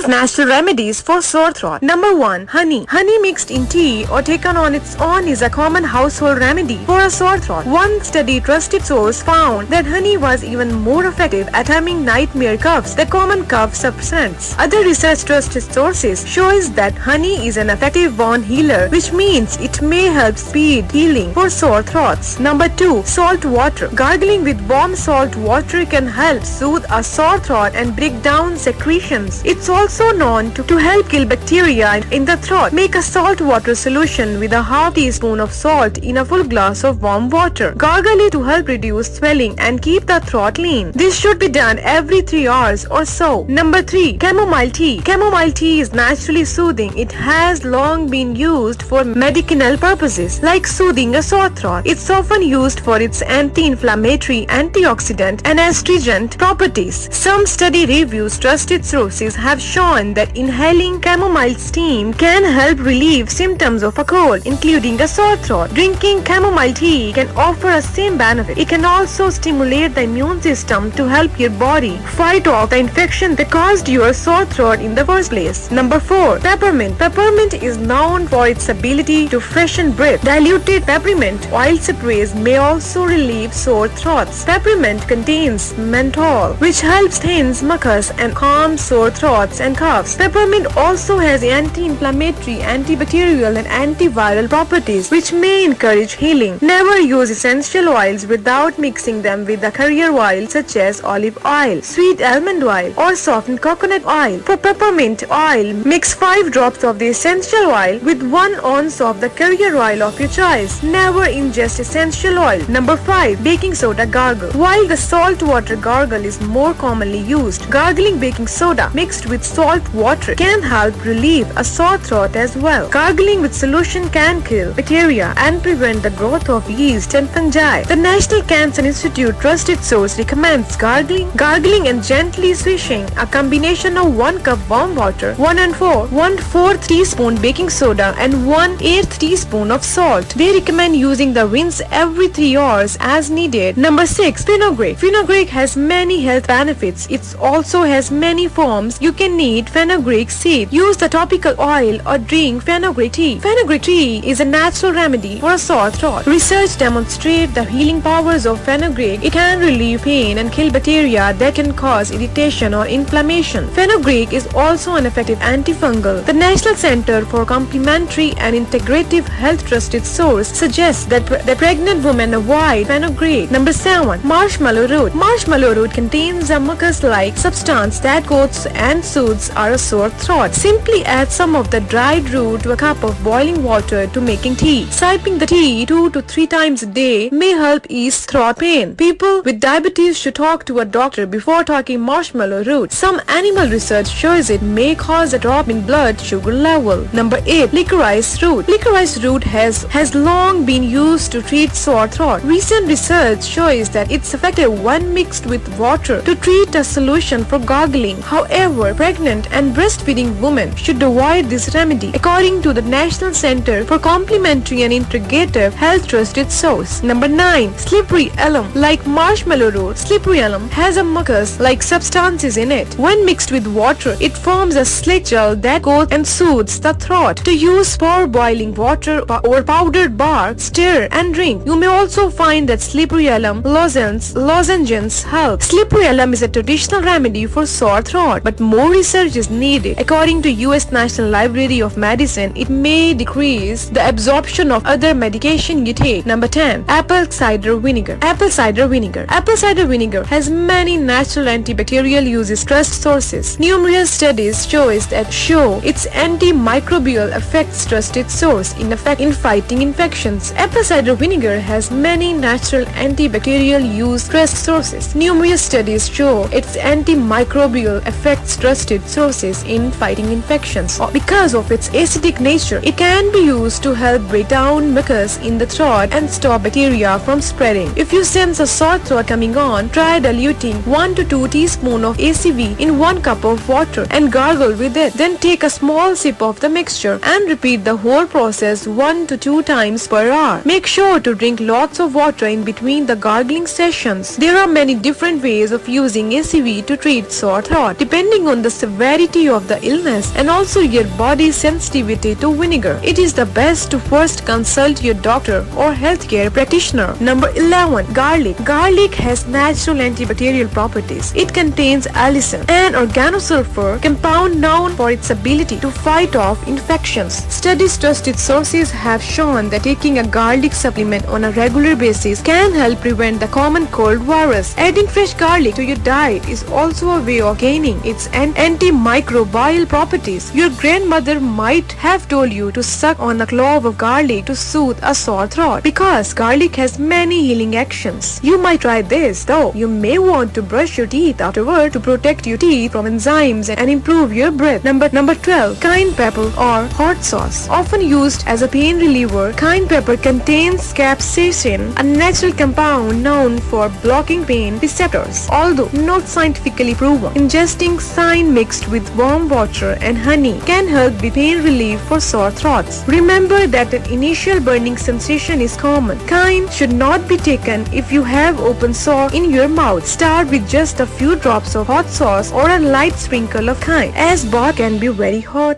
5 natural remedies for sore throat. Number 1. Honey. Honey mixed in tea or taken on its own is a common household remedy for a sore throat. One study trusted source found that honey was even more effective at calming nightmare coughs, the common cough substance. Other research trusted sources shows that honey is an effective wound healer, which means it may help speed healing for sore throats. Number 2. Salt water. Gargling with warm salt water can help soothe a sore throat and break down secretions. It's also known to help kill bacteria in the throat. Make a salt water solution with a half teaspoon of salt in a full glass of warm water. Gargle it to help reduce swelling and keep the throat clean. This should be done every 3 hours or so. Number 3. Chamomile tea. Chamomile tea is naturally soothing. It has long been used for medicinal purposes like soothing a sore throat. It's often used for its anti-inflammatory, antioxidant and astringent properties. Some study reviews trusted sources have shown that inhaling chamomile steam can help relieve symptoms of a cold, including a sore throat. Drinking chamomile tea can offer a same benefit. It can also stimulate the immune system to help your body fight off the infection that caused your sore throat in the first place. Number 4. Peppermint. Peppermint is known for its ability to freshen breath. Diluted peppermint oil sprays may also relieve sore throats. Peppermint contains menthol, which helps thin mucus and calm sore throats and coughs. Peppermint also has anti-inflammatory, antibacterial and antiviral properties, which may encourage healing. Never use essential oils without mixing them with a carrier oil such as olive oil, sweet almond oil or softened coconut oil. For peppermint oil, mix 5 drops of the essential oil with 1 ounce of the carrier oil of your choice. Never ingest essential oil. Number 5. Baking soda gargle. While the salt water gargle is more commonly used, gargling baking soda mixed with salt water can help relieve a sore throat as well. Gargling with solution can kill bacteria and prevent the growth of yeast and fungi. The National Cancer Institute trusted source recommends gargling and gently swishing a combination of 1 cup warm water, 1/4 teaspoon baking soda and 1/8 teaspoon of salt. They recommend using the rinse every 3 hours as needed. Number 6. Fenugreek. Fenugreek has many health benefits. It also has many forms. You can knead fenugreek seed, use the topical oil or drink fenugreek tea. Fenugreek tea is a natural remedy for a sore throat. Research demonstrates the healing powers of fenugreek. It can relieve pain and kill bacteria that can cause irritation or inflammation. Fenugreek is also an effective antifungal. The National Center for Complementary and Integrative Health trusted source suggests that the pregnant women avoid fenugreek. Number 7. Marshmallow root. Marshmallow root contains a mucus-like substance that coats and soothes our sore throat. Simply add some of the dried root to a cup of boiling water to making tea. Sipping the tea 2 to 3 times a day may help ease throat pain. People with diabetes should talk to a doctor before taking marshmallow root. Some animal research shows it may cause a drop in blood sugar level. Number 8. Licorice root. Licorice root has long been used to treat sore throat. Recent research shows that it's effective when mixed with water to treat a solution for gargling. However, pregnant and breastfeeding women should avoid this remedy, according to the National Center for Complementary and Integrative Health trusted source. Number 9. Slippery elm. Like marshmallow root, slippery elm has a mucus-like substances in it. When mixed with water, it forms a slick gel that coats and soothes the throat. To use for boiling water or powdered bark, stir and drink. You may also find that slippery elm lozenges help. Slippery elm is a traditional remedy for sore throat, but more research is needed. According to U.S. National Library of Medicine, it may decrease the absorption of other medication you take. Number 10. Apple cider vinegar. Apple cider vinegar. Apple cider vinegar has many natural antibacterial uses. Trust sources. Numerous studies show its antimicrobial effects. Trusted source in fighting infections. Apple cider vinegar has many natural antibacterial use. Trust sources. Numerous studies show its antimicrobial effects. Trusted sources in fighting infections. Because of its acidic nature, it can be used to help break down mucus in the throat and stop bacteria from spreading. If you sense a sore throat coming on, try diluting 1 to 2 teaspoons of ACV in 1 cup of water and gargle with it. Then take a small sip of the mixture and repeat the whole process 1 to 2 times per hour. Make sure to drink lots of water in between the gargling sessions. There are many different ways of using ACV to treat sore throat, depending on the severity severity of the illness and also your body's sensitivity to vinegar. It is the best to first consult your doctor or healthcare practitioner. Number 11. Garlic. Garlic has natural antibacterial properties. It contains allicin, an organosulfur compound known for its ability to fight off infections. Studies trusted sources have shown that taking a garlic supplement on a regular basis can help prevent the common cold virus. Adding fresh garlic to your diet is also a way of gaining its antimicrobial properties. Your grandmother might have told you to suck on a clove of garlic to soothe a sore throat because garlic has many healing actions. You might try this, though you may want to brush your teeth afterward to protect your teeth from enzymes and improve your breath. Number 12. Cayenne pepper or hot sauce. Often used as a pain reliever, cayenne pepper contains capsaicin, a natural compound known for blocking pain receptors. Although not scientifically proven, ingesting cayenne mixed with warm water and honey can help with pain relief for sore throats. Remember that an initial burning sensation is common. Cayenne should not be taken if you have open sore in your mouth. Start with just a few drops of hot sauce or a light sprinkle of cayenne, as both can be very hot.